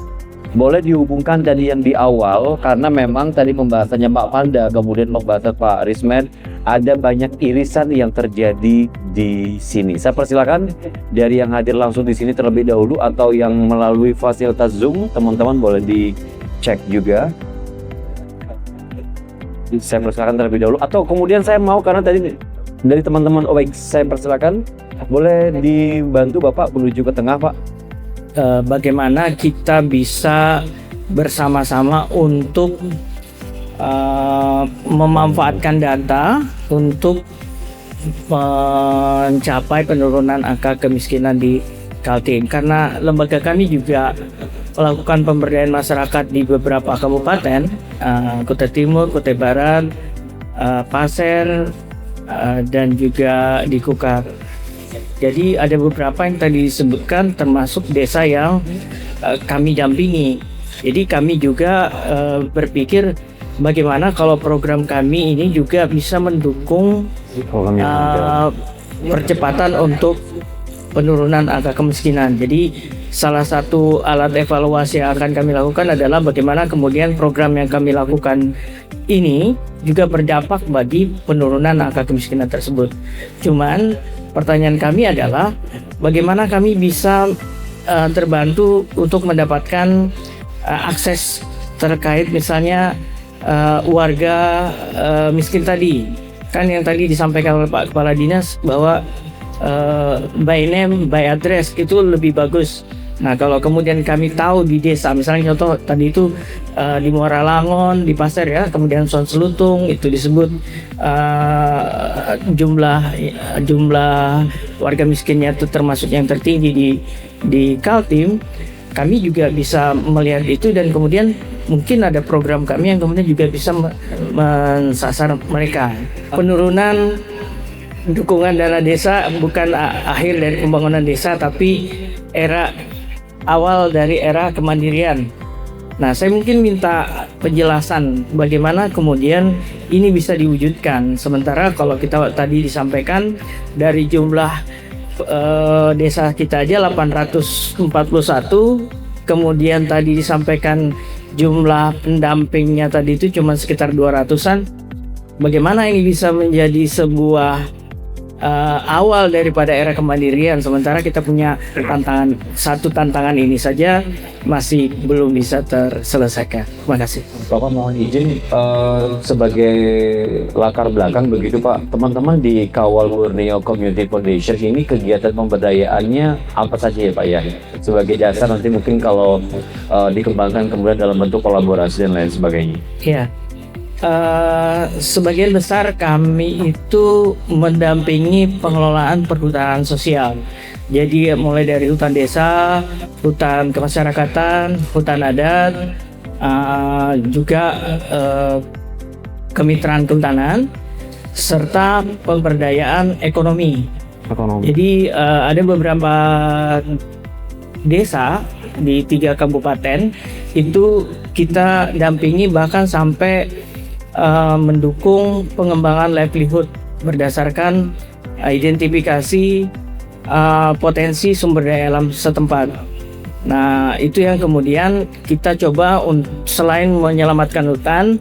Boleh dihubungkan tadi yang di awal, karena memang tadi pembahasannya Pak Panda, kemudian pembahasan Pak Rismen, ada banyak irisan yang terjadi di sini. Saya persilakan dari yang hadir langsung di sini terlebih dahulu, atau yang melalui fasilitas Zoom, teman-teman boleh dicek juga. Saya persilakan terlebih dahulu, atau kemudian saya mau, karena tadi dari teman-teman, baik, saya persilakan, boleh dibantu Bapak menuju ke tengah Pak. Bagaimana kita bisa bersama-sama untuk memanfaatkan data untuk mencapai penurunan angka kemiskinan di Kaltim, karena lembaga kami juga melakukan pemberdayaan masyarakat di beberapa kabupaten, Kutai Timur, Kutai Barat, Pasir, dan juga di Kukar. Jadi ada beberapa yang tadi disebutkan termasuk desa yang kami dampingi. Jadi kami juga berpikir bagaimana kalau program kami ini juga bisa mendukung percepatan untuk penurunan angka kemiskinan. Jadi salah satu alat evaluasi yang akan kami lakukan adalah bagaimana kemudian program yang kami lakukan ini juga berdampak bagi penurunan angka kemiskinan tersebut. Cuman pertanyaan kami adalah bagaimana kami bisa terbantu untuk mendapatkan akses terkait misalnya warga miskin tadi. Kan yang tadi disampaikan oleh Pak Kepala Dinas bahwa by name, by address itu lebih bagus. Nah, kalau kemudian kami tahu di desa, misalnya contoh tadi itu di Muara Langon, di Pasir ya, kemudian Son Selutung itu disebut jumlah warga miskinnya itu termasuk yang tertinggi di Kaltim. Kami juga bisa melihat itu dan kemudian mungkin ada program kami yang kemudian juga bisa mensasar mereka. Penurunan dukungan dana desa bukan akhir dari pembangunan desa, tapi awal dari era kemandirian. Nah, saya mungkin minta penjelasan bagaimana kemudian ini bisa diwujudkan. Sementara kalau kita tadi disampaikan dari jumlah desa kita aja 841, kemudian tadi disampaikan jumlah pendampingnya tadi itu cuma sekitar 200-an. Bagaimana ini bisa menjadi sebuah awal daripada era kemandirian, sementara kita punya tantangan ini saja masih belum bisa terselesaikan. Terima kasih. Bapak mohon izin sebagai latar belakang begitu Pak, teman-teman di Kawal Borneo Community Foundation ini kegiatan pemberdayaannya apa saja ya Pak ya? Sebagai dasar nanti mungkin kalau dikembangkan kemudian dalam bentuk kolaborasi dan lain sebagainya. Iya. Sebagian besar kami itu mendampingi pengelolaan perhutanan sosial. Jadi mulai dari hutan desa, hutan kemasyarakatan, hutan adat, juga kemitraan kehutanan, serta pemberdayaan ekonomi. Jadi ada beberapa desa di 3 kabupaten itu kita dampingi bahkan sampai mendukung pengembangan livelihood berdasarkan identifikasi potensi sumber daya alam setempat. Nah, itu yang kemudian kita coba selain menyelamatkan hutan,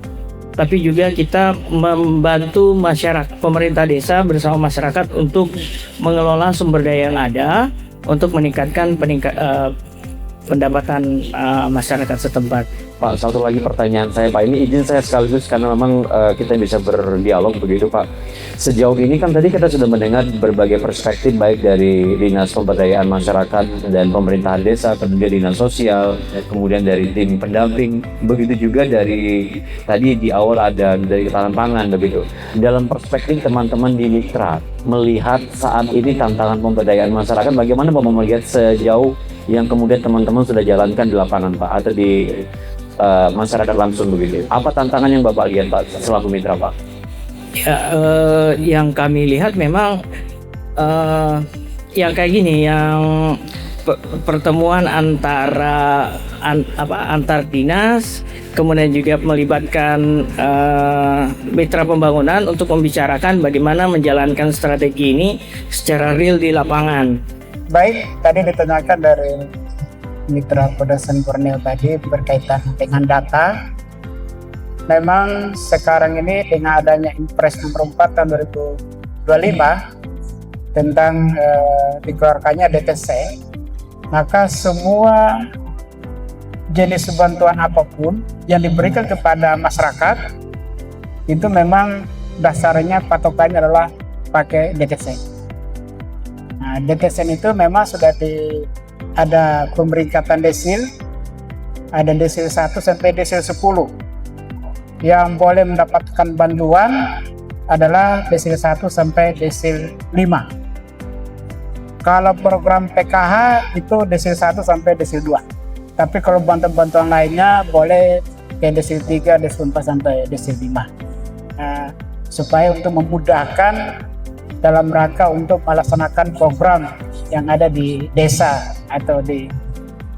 tapi juga kita membantu masyarakat, pemerintah desa bersama masyarakat untuk mengelola sumber daya yang ada untuk meningkatkan pendapatan masyarakat setempat. Pak, satu lagi pertanyaan saya Pak, ini izin saya sekaligus karena memang kita bisa berdialog begitu Pak. Sejauh ini kan tadi kita sudah mendengar berbagai perspektif baik dari Dinas Pemberdayaan Masyarakat dan Pemerintahan Desa, kemudian Dinas Sosial, kemudian dari tim pendamping, begitu juga dari tadi di awal ada dari Ketahanan Pangan begitu. Dalam perspektif teman-teman di Mitra melihat saat ini tantangan pemberdayaan masyarakat, bagaimana Bapak melihat sejauh yang kemudian teman-teman sudah jalankan di lapangan Pak atau di masyarakat langsung begitu? Apa tantangan yang Bapak lihat Pak selaku mitra Pak? Ya, yang kami lihat memang yang kayak gini, yang pertemuan antara antar dinas, kemudian juga melibatkan mitra pembangunan untuk membicarakan bagaimana menjalankan strategi ini secara real di lapangan. Baik, tadi ditanyakan dari Mitra Pedesaan Borneo tadi berkaitan dengan data. Memang sekarang ini dengan adanya Impres nomor 4 tahun 2025 tentang dikeluarkannya DTC, maka semua jenis bantuan apapun yang diberikan kepada masyarakat itu memang dasarnya patokannya adalah pakai DTC. Nah, DTC itu memang sudah ada pemeringkatan desil, ada desil 1 sampai desil 10. Yang boleh mendapatkan bantuan adalah desil 1 sampai desil 5. Kalau program PKH itu desil 1 sampai desil 2. Tapi kalau bantuan-bantuan lainnya boleh ke desil 3, desil 4 sampai desil 5. Supaya untuk memudahkan dalam rangka untuk melaksanakan program yang ada di desa atau di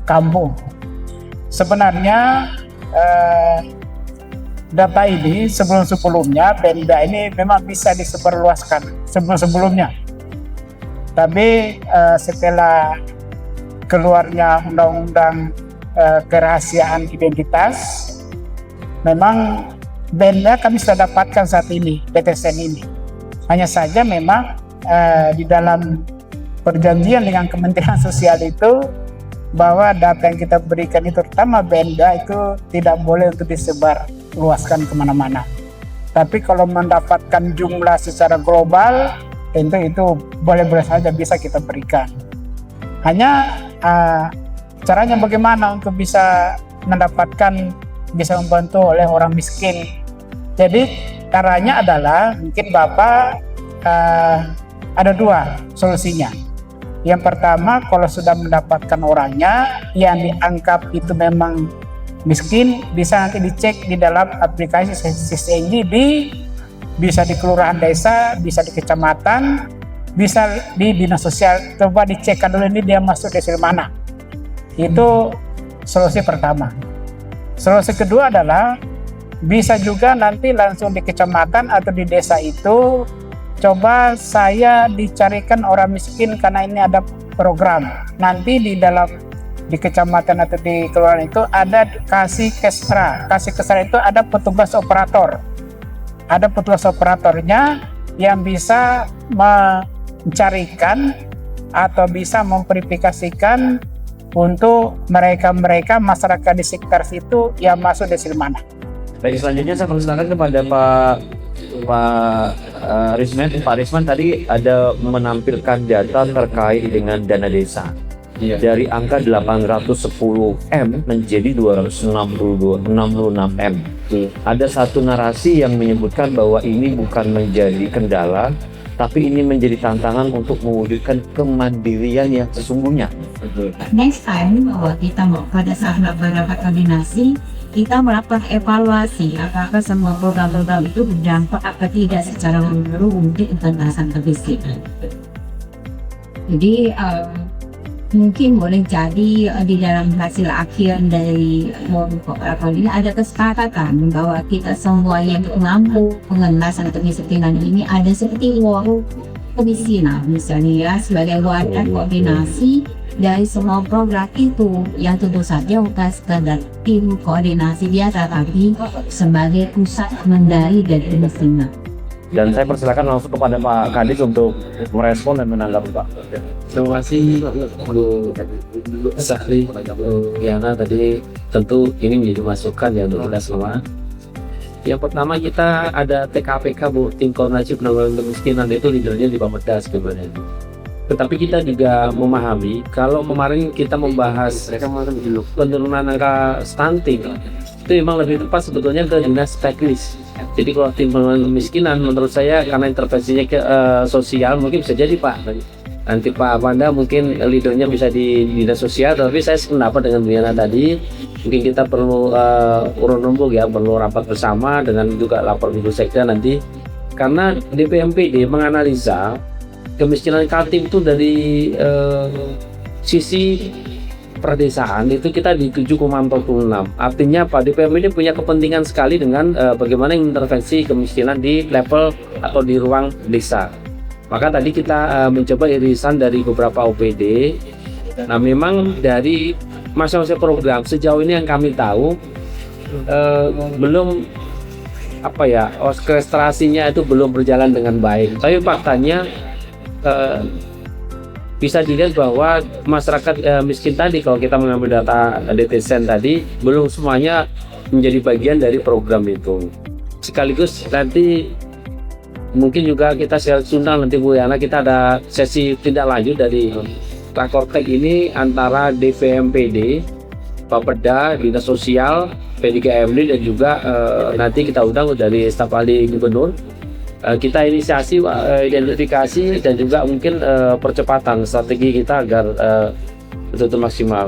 kampung. Sebenarnya data ini sebelum-sebelumnya Pemda ini memang bisa disebarluaskan sebelum-sebelumnya. Tapi setelah keluarnya undang-undang kerahasiaan identitas, memang Pemda kami sudah dapatkan saat ini DTSN ini. Hanya saja memang di dalam perjanjian dengan Kementerian Sosial itu bahwa data yang kita berikan itu terutama Pemda itu tidak boleh untuk disebar luaskan kemana-mana. Tapi kalau mendapatkan jumlah secara global tentu itu boleh-boleh saja bisa kita berikan. Hanya caranya bagaimana untuk bisa mendapatkan, bisa membantu oleh orang miskin. Jadi caranya adalah mungkin Bapak ada 2 solusinya. Yang pertama, kalau sudah mendapatkan orangnya yang dianggap itu memang miskin, bisa nanti dicek di dalam aplikasi SISNG bisa di kelurahan desa, bisa di kecamatan, bisa di dinas sosial. Coba dicekkan dulu ini dia masuk desil mana. Itu solusi pertama. Solusi kedua adalah bisa juga nanti langsung di kecamatan atau di desa itu coba saya dicarikan orang miskin karena ini ada program. Nanti di kecamatan atau di kelurahan itu ada kasih kesra. Kasih kesra itu ada petugas operator. Ada petugas operatornya yang bisa mencarikan atau bisa memverifikasikan untuk mereka masyarakat di sekitar situ yang masuk desil mana. Baik, selanjutnya saya persilakan kepada Pak Risman tadi ada menampilkan data terkait dengan dana desa dari angka 810M menjadi 266M. Ada satu narasi yang menyebutkan bahwa ini bukan menjadi kendala, tapi ini menjadi tantangan untuk mewujudkan kemandirian yang sesungguhnya. Next time bahwa kita pada saat beberapa koordinasi kita melakukan evaluasi apakah semua program-program itu berdampak apa tidak secara menyeluruh untuk pengentasan kemiskinan. Jadi mungkin boleh jadi di dalam hasil akhir dari program ini ada kesepakatan bahwa kita semua yang mengampu pengentasan kemiskinan ini ada seperti warung kemiskinan misalnya ya, sebagai wadah koordinasi dari semua program itu yang tentu saja bukan sekadar tim koordinasi biasa tapi sebagai pusat pengendali dari kemiskinan. Dan saya persilakan langsung kepada Pak Kadis untuk merespon dan menanggapi Pak. Terima kasih Bu Sahri, Yana tadi tentu ini menjadi masukan ya untuk kita semua. Yang pertama kita ada TKPK Bu, Tim Koordinasi Penanggulangan Kemiskinan, itu leadernya di Bapeda sebenarnya. Tetapi kita juga memahami kalau kemarin kita membahas penurunan angka stunting itu memang lebih tepat sebetulnya ke dinas teknis. Jadi kalau tim penanggulangan kemiskinan menurut saya karena intervensinya ke sosial mungkin bisa jadi Pak. Nanti Pak Panda mungkin leadernya bisa di dinas sosial, tapi saya sependapat dengan Bu Yana tadi mungkin kita perlu urun rembuk ya, perlu rapat bersama dengan juga lapor Ibu Sekda nanti karena DPMPD menganalisa kemiskinan Kaltim itu dari sisi perdesaan itu kita di 7,46. Artinya Pak DPM ini punya kepentingan sekali dengan bagaimana intervensi kemiskinan di level atau di ruang desa. Maka tadi kita mencoba irisan dari beberapa OPD. Nah memang dari masing-masing program sejauh ini yang kami tahu belum orkestrasinya itu belum berjalan dengan baik. Tapi faktanya bisa dilihat bahwa masyarakat miskin tadi kalau kita mengambil data DTSN tadi belum semuanya menjadi bagian dari program itu. Sekaligus nanti mungkin juga kita undang nanti Bu Yana, kita ada sesi tindak lanjut dari Rakortek ini antara DPMPD, Bapeda, Dinas Sosial, P3MD dan juga nanti kita undang dari staf ahli gubernur kita inisiasi identifikasi dan juga mungkin percepatan strategi kita agar betul-betul maksimal.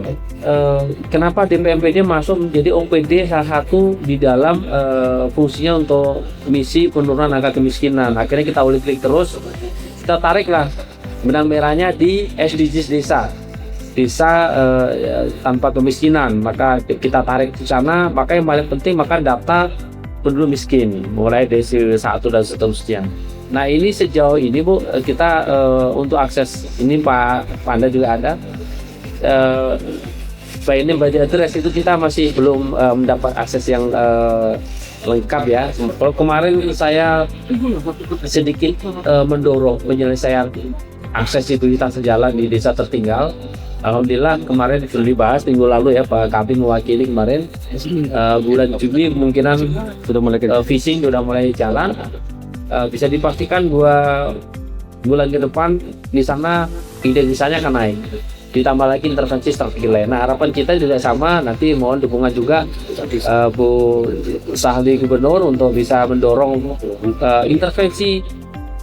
Kenapa DPMPD masuk menjadi OPD salah satu di dalam fungsinya untuk misi penurunan angka kemiskinan. Akhirnya kita ulik-ulik terus, kita tariklah benang merahnya di SDGs desa tanpa kemiskinan. Maka kita tarik ke sana. Maka yang paling penting maka data penduduk miskin mulai dari 1 dan seterusnya. Nah ini sejauh ini Bu, kita untuk akses ini Pak Panda juga ada. By name by address itu kita masih belum mendapat akses yang lengkap ya. Kalau kemarin saya sedikit mendorong penyelesaian akses utilitas jalan di desa tertinggal. Alhamdulillah kemarin sudah dibahas minggu lalu ya Pak Kabin mewakili kemarin. Bulan Juli kemungkinan sudah mulai fishing sudah mulai jalan. Bisa dipastikan 2 bulan ke depan di sana identitasnya akan naik. Ditambah lagi intervensi strategi lain. Nah harapan kita juga sama, nanti mohon dukungan juga Bu Sahli Gubernur untuk bisa mendorong intervensi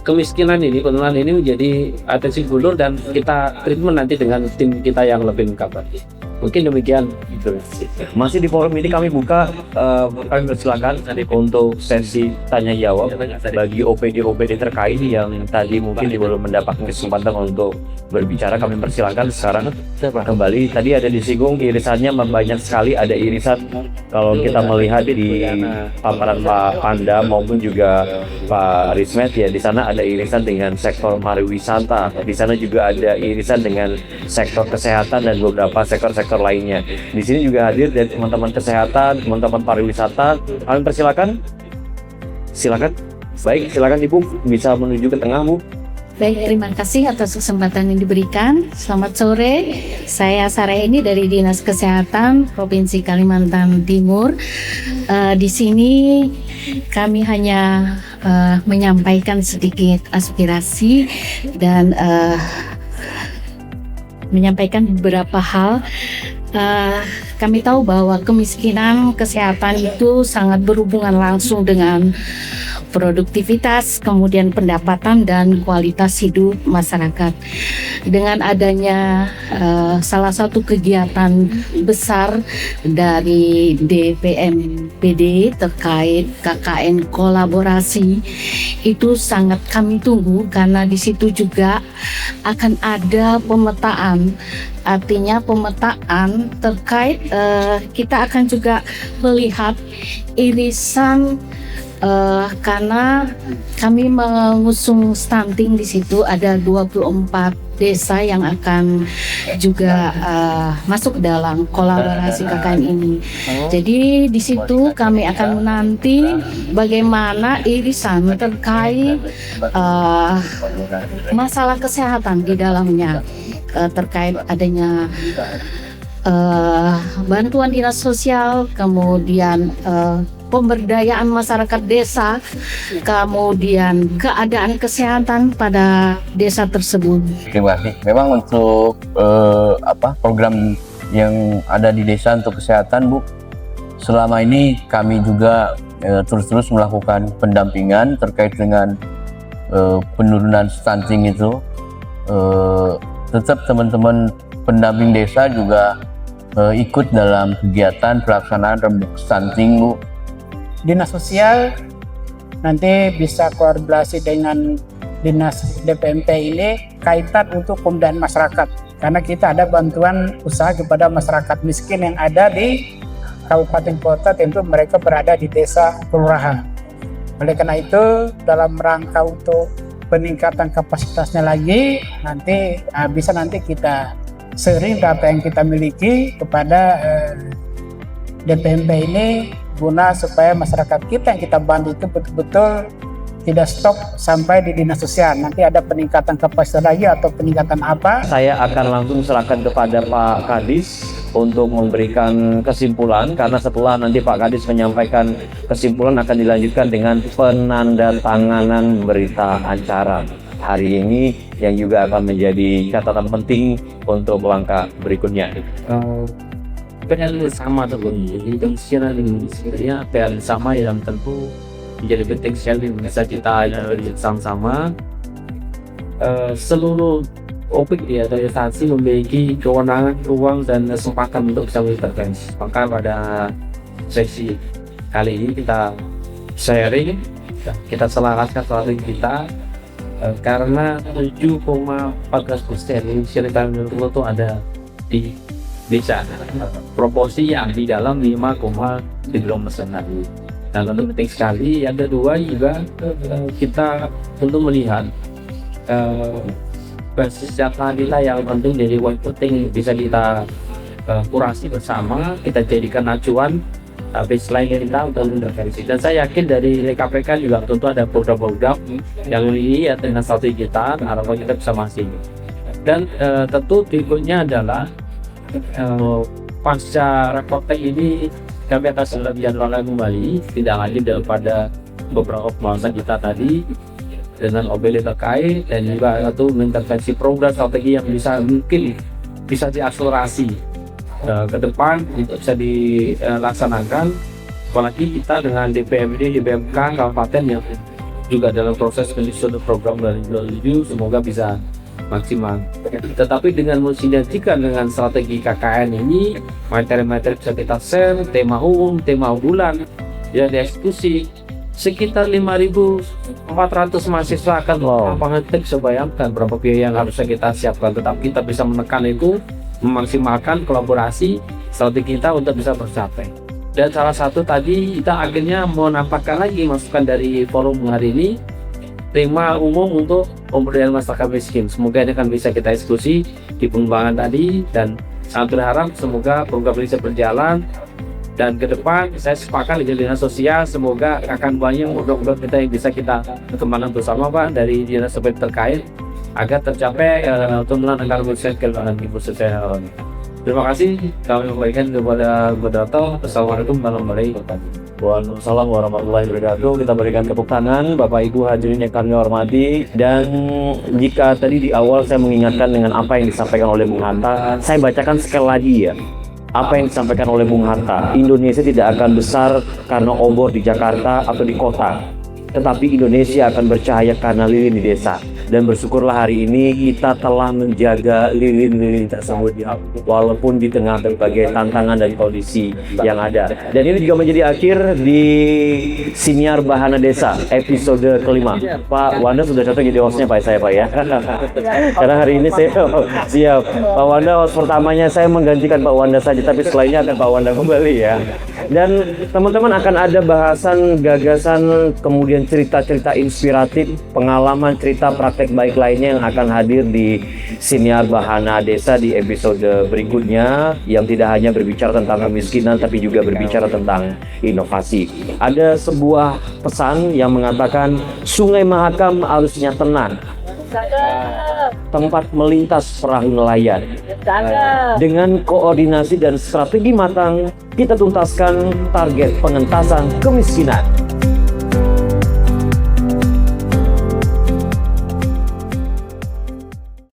kemiskinan ini, penurunan ini menjadi atensi gubernur dan kita treatment nanti dengan tim kita yang lebih lengkap lagi. Mungkin demikian. Masih di forum ini kami buka, kami persilakan untuk sesi tanya jawab bagi OPD terkait yang tadi mungkin belum mendapatkan kesempatan untuk berbicara. Kami persilakan sekarang kembali. Tadi ada disinggung irisannya banyak sekali, ada irisan kalau kita melihat di paparan Pak Panda maupun juga Pak Rismet ya, di sana ada irisan dengan sektor pariwisata, di sana juga ada irisan dengan sektor kesehatan dan beberapa sektor lainnya. Di sini juga hadir dari teman-teman kesehatan, teman-teman pariwisata. Kami persilakan. Silakan. Baik, silakan Ibu bisa menuju ke tengah, Bu. Baik, terima kasih atas kesempatan yang diberikan. Selamat sore, saya Sarahini dari Dinas Kesehatan Provinsi Kalimantan Timur. Di sini kami hanya menyampaikan sedikit aspirasi dan menyampaikan beberapa hal. Kami tahu bahwa kemiskinan kesehatan itu sangat berhubungan langsung dengan produktivitas, kemudian pendapatan dan kualitas hidup masyarakat. Dengan adanya salah satu kegiatan besar dari DPMPD terkait KKN kolaborasi itu sangat kami tunggu, karena di situ juga akan ada pemetaan. Artinya pemetaan terkait kita akan juga melihat irisan karena kami mengusung stunting di situ ada 24 desa yang akan juga masuk dalam kolaborasi KKN ini. Jadi di situ kami akan menanti bagaimana irisan terkait masalah kesehatan di dalamnya, terkait adanya bantuan dinas sosial, kemudian pemberdayaan masyarakat desa, kemudian keadaan kesehatan pada desa tersebut. Terima kasih. Memang untuk program yang ada di desa untuk kesehatan, Bu, selama ini kami juga terus-terus melakukan pendampingan terkait dengan penurunan stunting itu. Tetap teman-teman pendamping desa juga ikut dalam kegiatan pelaksanaan rembuk stunting, Bu. Dinas sosial nanti bisa koordinasi dengan dinas DPMP ini kaitan untuk pemberdayaan masyarakat, karena kita ada bantuan usaha kepada masyarakat miskin yang ada di kabupaten kota, tentu mereka berada di desa kelurahan. Oleh karena itu dalam rangka untuk peningkatan kapasitasnya lagi, nanti bisa nanti kita sharing data yang kita miliki kepada DPMP ini, guna supaya masyarakat kita yang kita bantu itu betul-betul tidak stop sampai di dinas sosial. Nanti ada peningkatan kapasitas lagi atau peningkatan apa? Saya akan langsung serahkan kepada Pak Kadis untuk memberikan kesimpulan, karena setelah nanti Pak Kadis menyampaikan kesimpulan akan dilanjutkan dengan penandatanganan berita acara hari ini yang juga akan menjadi catatan penting untuk langkah berikutnya. PR sama teman, jadi kemiskinan ini sebenarnya PR sama yang tentu menjadi penting sekali bisa kita sama-sama. Seluruh objek atau instansi memiliki kewenangan, ruang dan kesempatan untuk bisa mengintervensi. Maka pada sesi kali ini kita sharing, kita selaraskan strategi kita, karena 7,14% Indonesia itu ada di desa, proporsi yang di dalam 5,3%. Dan tentu penting sekali. Yang kedua juga kita tentu melihat basis data kita yang penting dari web penting bisa kita kurasi bersama, kita jadikan acuan baseline kita untuk intervensi. Dan saya yakin dari KPK juga tentu ada program-program yang ini ya dengan strategi kita, harapan kita bisa masing. Dan tentu berikutnya adalah pasca reporting ini kami akan segera menjadwalkan kembali tidak lanjut daripada beberapa pembahasan kita tadi dengan OBL terkait, dan juga satu intervensi program strategi yang mungkin bisa diakselerasi ke depan untuk bisa dilaksanakan. Apalagi kita dengan DPMD, DPMK, kabupaten yang juga dalam proses penyusunan program dari dulu, semoga bisa maksimal. Tetapi dengan mensinergikan dengan strategi KKN ini, materi-materi bisa kita share, tema umum, tema bulan yang dieksekusi. Sekitar 5.400 mahasiswa akan lapangan. Kita bisa bayangkan berapa biaya yang harusnya kita siapkan, tetapi kita bisa menekan itu, memaksimalkan kolaborasi strategi kita untuk bisa tercapai. Dan salah satu tadi kita akhirnya menampakkan lagi masukan dari forum hari ini, tema umum untuk pemberdayaan masyarakat miskin. Semoga ini akan bisa kita eksekusi di pengembangan tadi, dan sangat berharap semoga program ini bisa berjalan. Dan ke depan saya sepakat dengan dinas sosial, semoga akan banyak program kita yang bisa kita kembangkan bersama Pak dari dinas sosial terkait agar tercapai tuntunan negara Indonesia ke dalam ibu sosial. Terima kasih kami memberikan kepada moderator. Assalamualaikum warahmatullahi wabarakatuh. Waalaikumsalam warahmatullahi wabarakatuh. Kita berikan tepuk tangan Bapak Ibu hadirin yang kami hormati. Dan jika tadi di awal saya mengingatkan dengan apa yang disampaikan oleh Bung Hatta, saya bacakan sekali lagi ya. Apa yang disampaikan oleh Bung Hatta, Indonesia tidak akan besar karena obor di Jakarta atau di kota, tetapi Indonesia akan bercahaya karena lilin di desa. Dan bersyukurlah hari ini kita telah menjaga lilin-lilin tersebut walaupun di tengah berbagai tantangan dan kondisi yang ada. Dan ini juga menjadi akhir di Siniar Bahana Desa episode kelima. Pak Wanda sudah cocok jadi hostnya Pak saya Pak ya. Karena hari ini saya siap. Pak Wanda host pertamanya, saya menggantikan Pak Wanda saja, tapi setelahnya akan Pak Wanda kembali ya. Dan teman-teman akan ada bahasan, gagasan, kemudian cerita-cerita inspiratif, pengalaman, cerita praktek baik lainnya yang akan hadir di Siniar Bahana Desa di episode berikutnya, yang tidak hanya berbicara tentang kemiskinan tapi juga berbicara tentang inovasi. Ada sebuah pesan yang mengatakan Sungai Mahakam harusnya tenang, tempat melintas perahu nelayan. Dengan koordinasi dan strategi matang, kita tuntaskan target pengentasan kemiskinan.